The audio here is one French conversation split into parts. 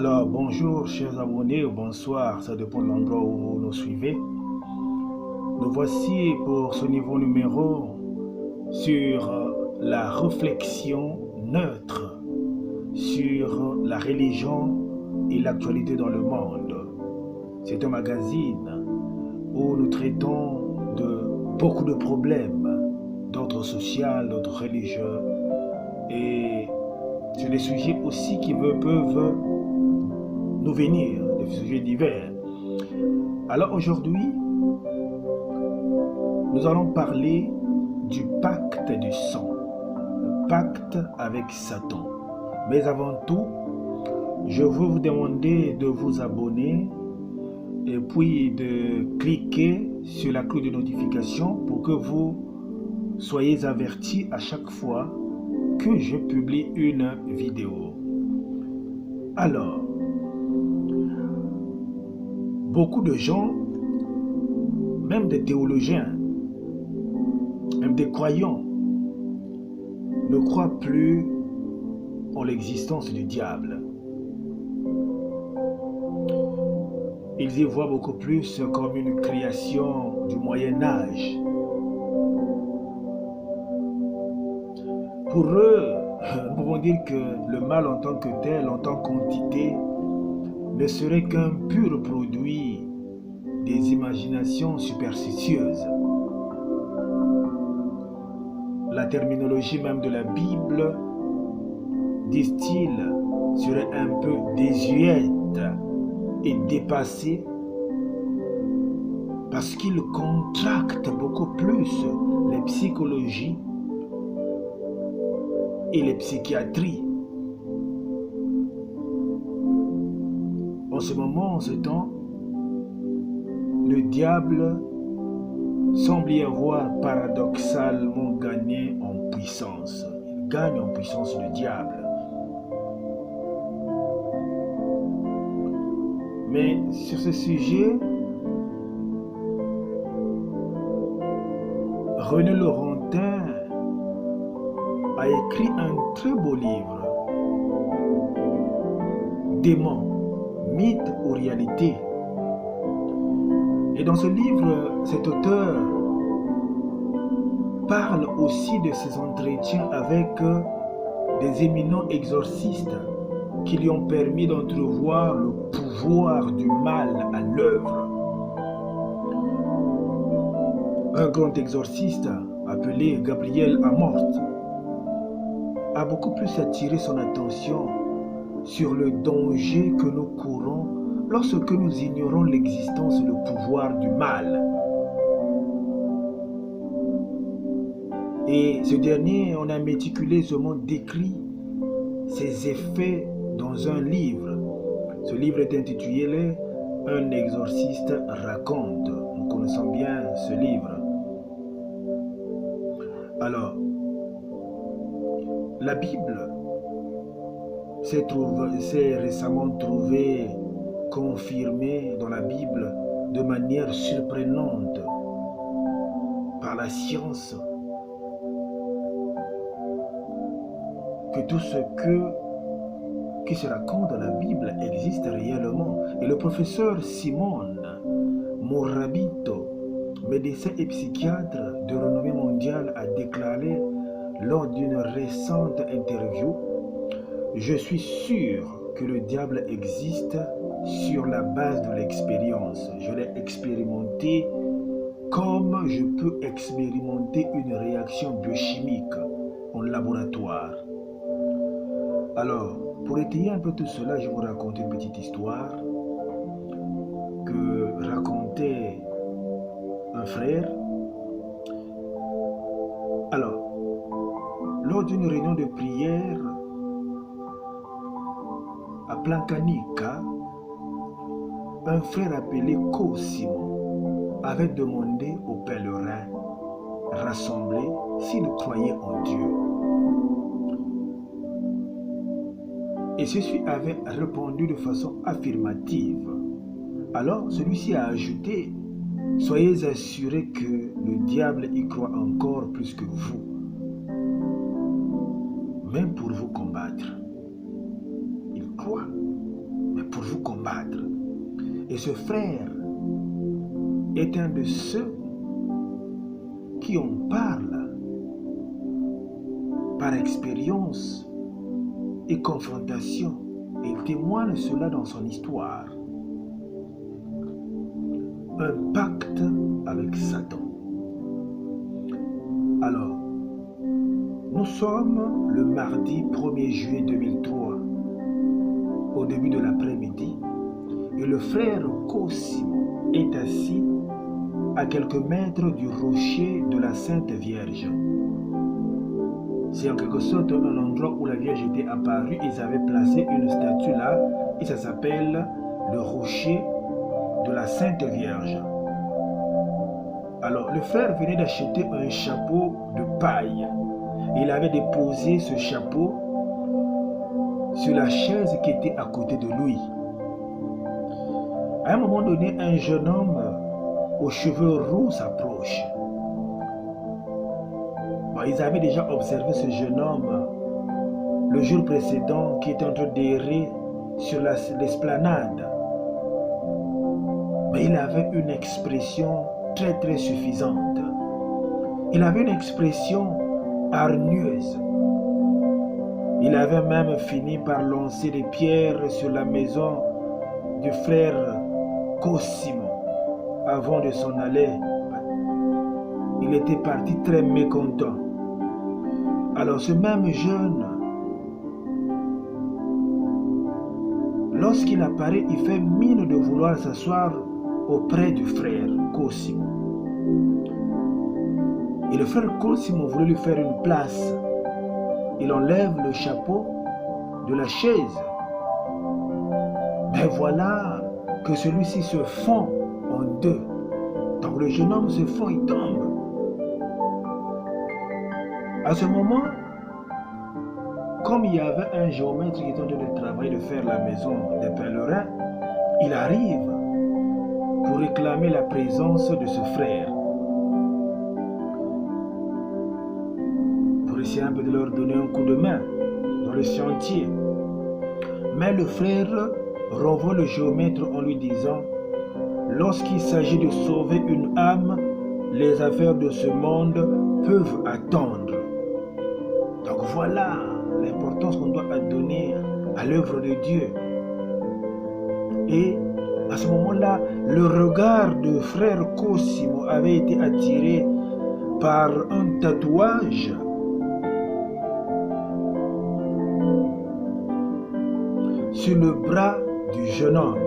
Alors, bonjour chers abonnés, ou bonsoir, ça dépend de l'endroit où vous nous suivez. Nous voici pour ce niveau numéro sur la réflexion neutre sur la religion et l'actualité dans le monde. C'est un magazine où nous traitons de beaucoup de problèmes d'ordre social, d'ordre religieux et sur des sujets aussi qui peuvent nous venir, des sujets divers. Alors aujourd'hui, nous allons parler du pacte du sang, le pacte avec Satan. Mais avant tout, je veux vous demander de vous abonner et puis de cliquer sur la cloche de notification pour que vous soyez avertis à chaque fois que je publie une vidéo. Alors, beaucoup de gens, même des théologiens, même des croyants, ne croient plus en l'existence du diable. Ils y voient beaucoup plus comme une création du Moyen-Âge. Pour eux, nous pouvons dire que le mal en tant que tel, en tant qu'entité, ne serait qu'un pur produit des imaginations superstitieuses. La terminologie même de la Bible, disent-ils, serait un peu désuète et dépassée parce qu'il contracte beaucoup plus les psychologies et les psychiatries. En ce moment, en ce temps, le diable semble y avoir paradoxalement gagné en puissance. Il gagne en puissance, le diable. Mais sur ce sujet, René Laurentin a écrit un très beau livre, Démons, mythe ou réalité. Et dans ce livre, cet auteur parle aussi de ses entretiens avec des éminents exorcistes qui lui ont permis d'entrevoir le pouvoir du mal à l'œuvre. Un grand exorciste appelé Gabriel Amorth a beaucoup plus attiré son attention sur le danger que nous courons lorsque nous ignorons l'existence et le pouvoir du mal. Et ce dernier, on a méticuleusement décrit ses effets dans un livre. Ce livre est intitulé « Un exorciste raconte ». Nous connaissons bien ce livre. Alors, la Bible s'est récemment trouvée confirmée dans la Bible de manière surprenante par la science que tout ce qui se raconte dans la Bible existe réellement. Et le professeur Simon Morabito, médecin et psychiatre de renommée mondiale, a déclaré lors d'une récente interview: « Je suis sûr que le diable existe sur la base de l'expérience. Je l'ai expérimenté comme je peux expérimenter une réaction biochimique en laboratoire. » Alors, pour étayer un peu tout cela, je vais vous raconter une petite histoire que racontait un frère. Alors, lors d'une réunion de prière à Plancanica, un frère appelé Cosimo avait demandé aux pèlerins rassemblés s'ils croyaient en Dieu. Et ceux-ci avait répondu de façon affirmative. Alors celui-ci a ajouté: « Soyez assurés que le diable y croit encore plus que vous, même pour vous combattre. Il croit, pour vous combattre. Et ce frère est un de ceux qui en parle par expérience et confrontation. Et il témoigne cela dans son histoire. Un pacte avec Satan. Alors, nous sommes le mardi 1er juillet 2003, au début de l'après-midi, et le frère Cosimo est assis à quelques mètres du rocher de la Sainte Vierge. C'est en quelque sorte un endroit où la Vierge était apparue. Ils avaient placé une statue là, et ça s'appelle le rocher de la Sainte Vierge. Alors, le frère venait d'acheter un chapeau de paille. Il avait déposé ce chapeau sur la chaise qui était à côté de lui. À un moment donné, un jeune homme aux cheveux roux s'approche. Bon, ils avaient déjà observé ce jeune homme le jour précédent qui était en train d'errer sur l'esplanade. Mais il avait une expression très suffisante. Il avait une expression hargneuse. Il avait même fini par lancer des pierres sur la maison du frère Cosimo avant de s'en aller. Il était parti très mécontent. Alors ce même jeune, lorsqu'il apparaît, il fait mine de vouloir s'asseoir auprès du frère Cosimo. Et le frère Cosimo voulait lui faire une place. Il enlève le chapeau de la chaise. Mais voilà que celui-ci se fond en deux. Donc le jeune homme se fond, il tombe. À ce moment, comme il y avait un géomètre qui était en train de travailler, de faire la maison des pèlerins, il arrive pour réclamer la présence de ce frère. Pour essayer un peu de leur donner un coup de main dans le chantier. Mais le frère renvoie le géomètre en lui disant: lorsqu'il s'agit de sauver une âme, les affaires de ce monde peuvent attendre. Donc voilà l'importance qu'on doit donner à l'œuvre de Dieu. Et à ce moment-là, le regard de frère Cosimo avait été attiré par un tatouage sur le bras du jeune homme.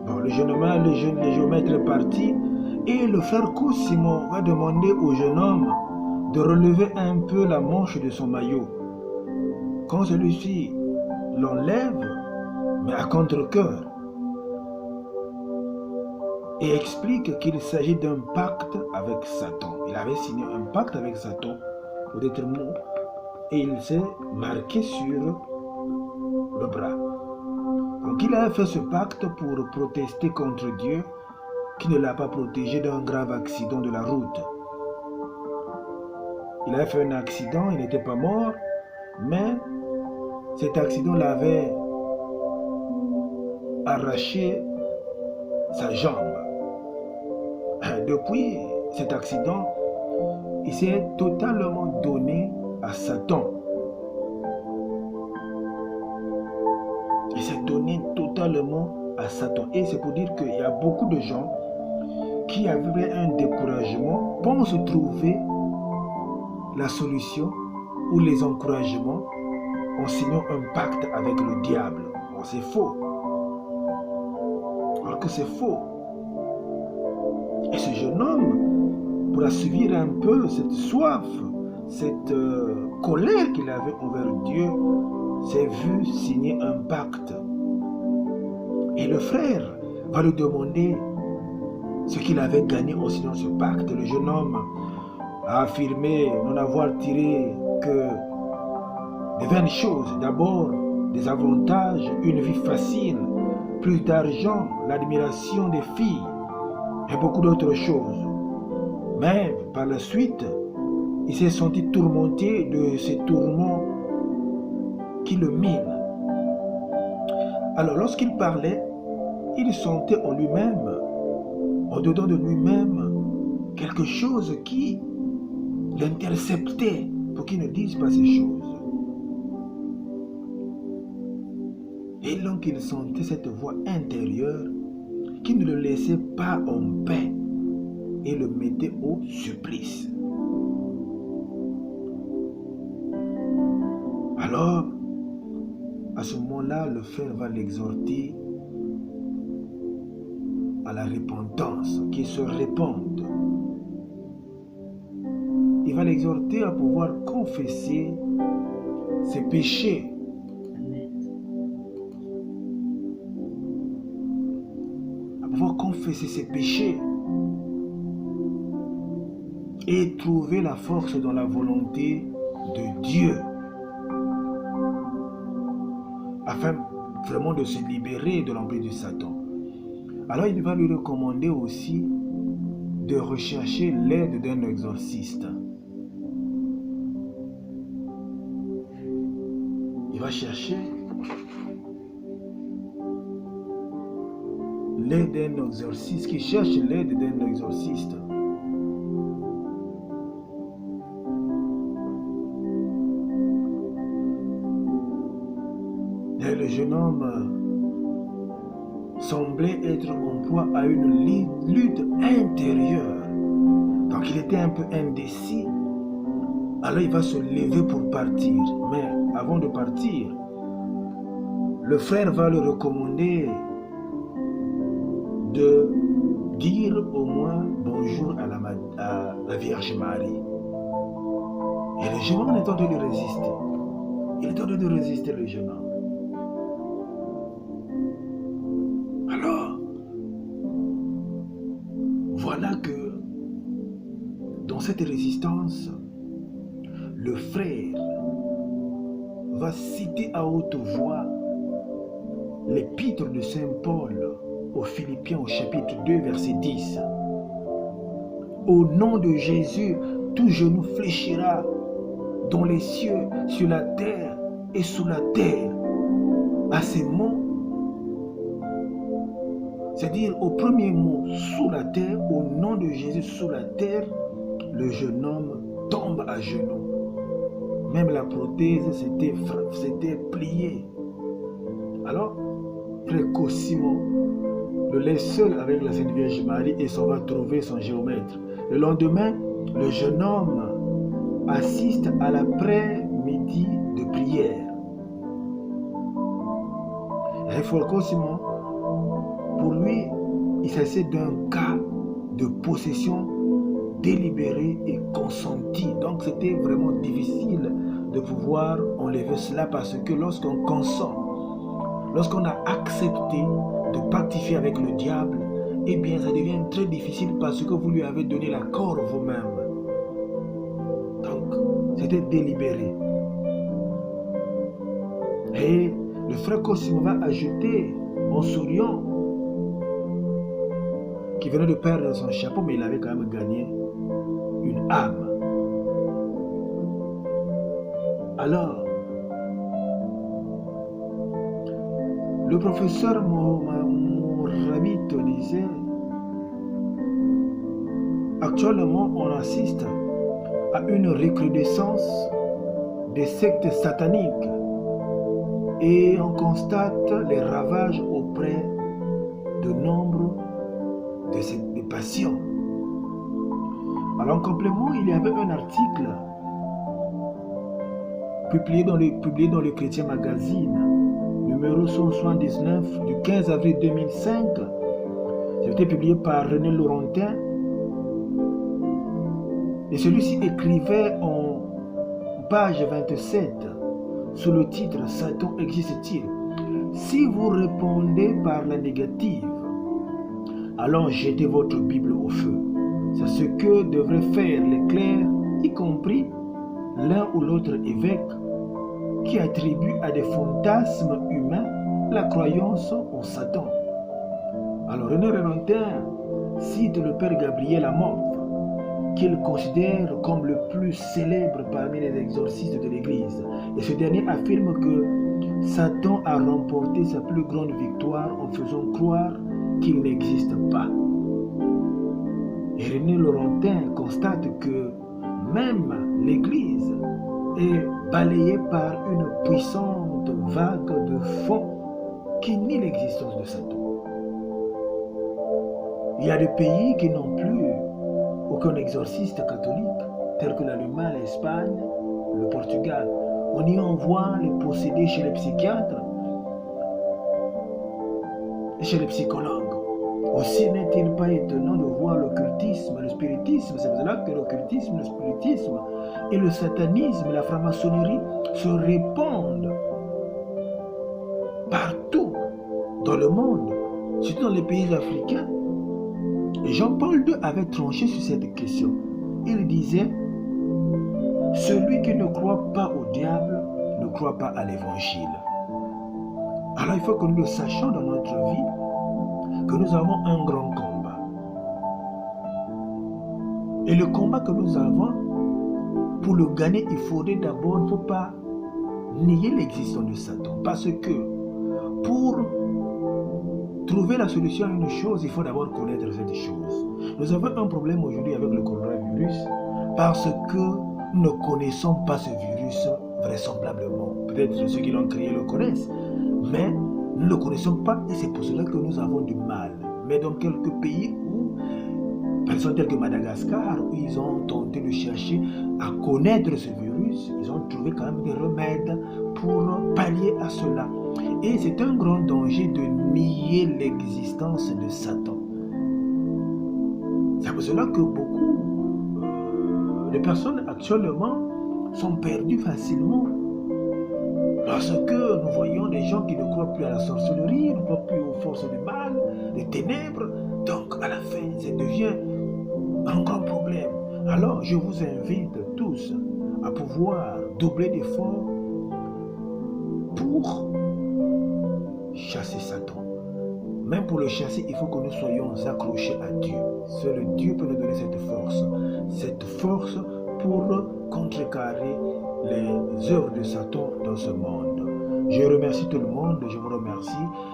Bon, le géomètre est parti et le frère Cosimo va demander au jeune homme de relever un peu la manche de son maillot. Quand celui-ci l'enlève, mais à contre-cœur, et explique qu'il s'agit d'un pacte avec Satan. Il avait signé un pacte avec Satan, pour d'autres mots, et il s'est marqué sur le bras. Donc il a fait ce pacte pour protester contre Dieu, qui ne l'a pas protégé d'un grave accident de la route. Il a fait un accident, il n'était pas mort, mais cet accident l'avait arraché sa jambe. Depuis cet accident, il s'est totalement donné à Satan. Il s'est donné totalement à Satan. Et c'est pour dire qu'il y a beaucoup de gens qui avaient un découragement, pensent trouver la solution ou les encouragements en signant un pacte avec le diable. Bon, c'est faux. Alors que c'est faux. Et ce jeune homme, pour assouvir un peu cette soif, cette colère qu'il avait envers Dieu, s'est vu signer un pacte. Et le frère va lui demander ce qu'il avait gagné en signant ce pacte. Le jeune homme a affirmé n'en avoir tiré que de vaines choses. D'abord, des avantages, une vie facile, plus d'argent, l'admiration des filles et beaucoup d'autres choses. Mais par la suite, il s'est senti tourmenté de ces tourments qui le minent. Alors lorsqu'il parlait, il sentait en lui-même, au-dedans de lui-même, quelque chose qui l'interceptait pour qu'il ne dise pas ces choses. Et donc il sentait cette voix intérieure qui ne le laissait pas en paix et le mettait au supplice. Alors, à ce moment-là, le frère va l'exhorter à la repentance, qu'il se répande. Il va l'exhorter à pouvoir confesser ses péchés. À pouvoir confesser ses péchés et trouver la force dans la volonté de Dieu, afin vraiment de se libérer de l'emprise de Satan. Alors il va lui recommander aussi de rechercher l'aide d'un exorciste. Il va chercher l'aide d'un exorciste, qui cherche l'aide d'un exorciste. Et le jeune homme semblait être en proie à une lutte intérieure. Donc il était un peu indécis. Alors il va se lever pour partir. Mais avant de partir, le frère va le recommander de dire au moins bonjour à la Vierge Marie. Et le jeune homme est en train de résister. Il est en train de résister, le jeune homme. Alors, voilà que dans cette résistance, le frère va citer à haute voix l'épître de Saint Paul aux Philippiens au chapitre 2 verset 10. Au nom de Jésus, tout genou fléchira dans les cieux, sur la terre et sous la terre. À ces mots, c'est-à-dire au premier mot, sous la terre, au nom de Jésus, sous la terre, le jeune homme tombe à genoux. Même la prothèse s'était pliée. Alors, précocement, le laisse seul avec la Sainte Vierge Marie et s'en va trouver son géomètre. Le lendemain, le jeune homme assiste à l'après-midi de prière. Et précocement, pour lui, il s'agissait d'un cas de possession délibérée et consentie. Donc c'était vraiment difficile de pouvoir enlever cela parce que lorsqu'on consent, lorsqu'on a accepté de pactifier avec le diable, eh bien ça devient très difficile parce que vous lui avez donné l'accord vous-même. Donc c'était délibéré. Et le frère Cosimo va ajouter en souriant qu'il venait de perdre son chapeau, mais il avait quand même gagné une âme. Alors, le professeur Morabito disait, actuellement on assiste à une recrudescence des sectes sataniques et on constate les ravages auprès de nombre de patients. Alors en complément, il y avait un article publié dans le Chrétien Magazine, numéro 179 du 15 avril 2005. C'était publié par René Laurentin. Et celui-ci écrivait en page 27, sous le titre « Satan existe-t-il ?» Si vous répondez par la négative, alors jetez votre Bible au feu. C'est ce que devraient faire les clercs, y compris l'un ou l'autre évêque, qui attribue à des fantasmes humains la croyance en Satan. Alors René Laurentin cite le père Gabriel Amorth, qu'il considère comme le plus célèbre parmi les exorcistes de l'Église. Et ce dernier affirme que Satan a remporté sa plus grande victoire en faisant croire qu'il n'existe pas. Et René Laurentin constate que même l'Église est balayée par une puissante vague de fond qui nie l'existence de Satan. Il y a des pays qui n'ont plus aucun exorciste catholique, tels que l'Allemagne, l'Espagne, le Portugal. On y envoie les possédés chez les psychiatres et chez les psychologues. Aussi n'est-il pas étonnant de voir l'occultisme, le spiritisme. C'est pour cela que l'occultisme, le spiritisme et le satanisme, la franc-maçonnerie se répandent partout dans le monde, surtout dans les pays africains. Et Jean-Paul II avait tranché sur cette question. Il disait, celui qui ne croit pas au diable ne croit pas à l'évangile. Alors il faut que nous le sachions dans notre vie, que nous avons un grand combat. Et le combat que nous avons, pour le gagner, il faudrait d'abord, il ne faut pas nier l'existence de Satan. Parce que pour trouver la solution à une chose, il faut d'abord connaître cette chose. Nous avons un problème aujourd'hui avec le coronavirus parce que nous ne connaissons pas ce virus vraisemblablement. Peut-être ceux qui l'ont créé le connaissent, mais nous ne le connaissons pas et c'est pour cela que nous avons du mal. Mais dans quelques pays où, par exemple tel que Madagascar, où ils ont tenté de chercher à connaître ce virus, ils ont trouvé quand même des remèdes pour pallier à cela. Et c'est un grand danger de nier l'existence de Satan. C'est pour cela que beaucoup de personnes actuellement sont perdues facilement. Parce que nous voyons des gens qui ne croient plus à la sorcellerie, ne croient plus aux forces du mal, des ténèbres. Donc à la fin, ça devient un grand problème. Alors je vous invite tous à pouvoir doubler d'efforts pour chasser Satan. Même pour le chasser, il faut que nous soyons accrochés à Dieu. Seul Dieu peut nous donner cette force pour contrecarrer les œuvres de Satan dans ce monde. Je remercie tout le monde, je vous remercie.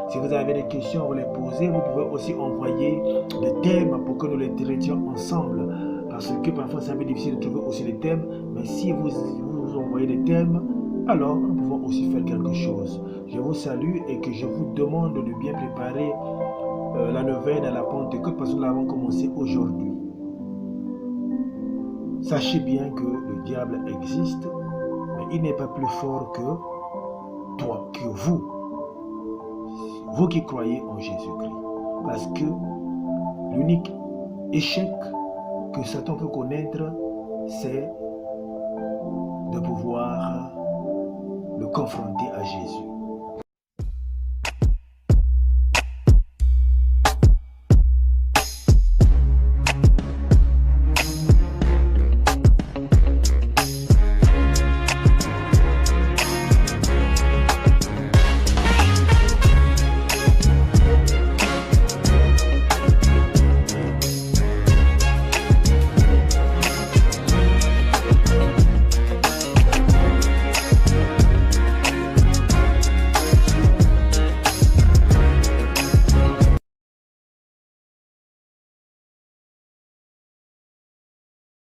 Si vous avez des questions, vous les posez. Vous pouvez aussi envoyer des thèmes pour que nous les traitions ensemble. Parce que parfois c'est un peu difficile de trouver aussi des thèmes. Mais si vous envoyez des thèmes, alors nous pouvons aussi faire quelque chose. Je vous salue et que je vous demande de bien préparer la neuvaine à la Pentecôte parce que nous l'avons commencé aujourd'hui. Sachez bien que le diable existe, mais il n'est pas plus fort que toi, que vous qui croyez en Jésus-Christ. Parce que l'unique échec que Satan peut connaître, c'est de pouvoir le confronter à Jésus.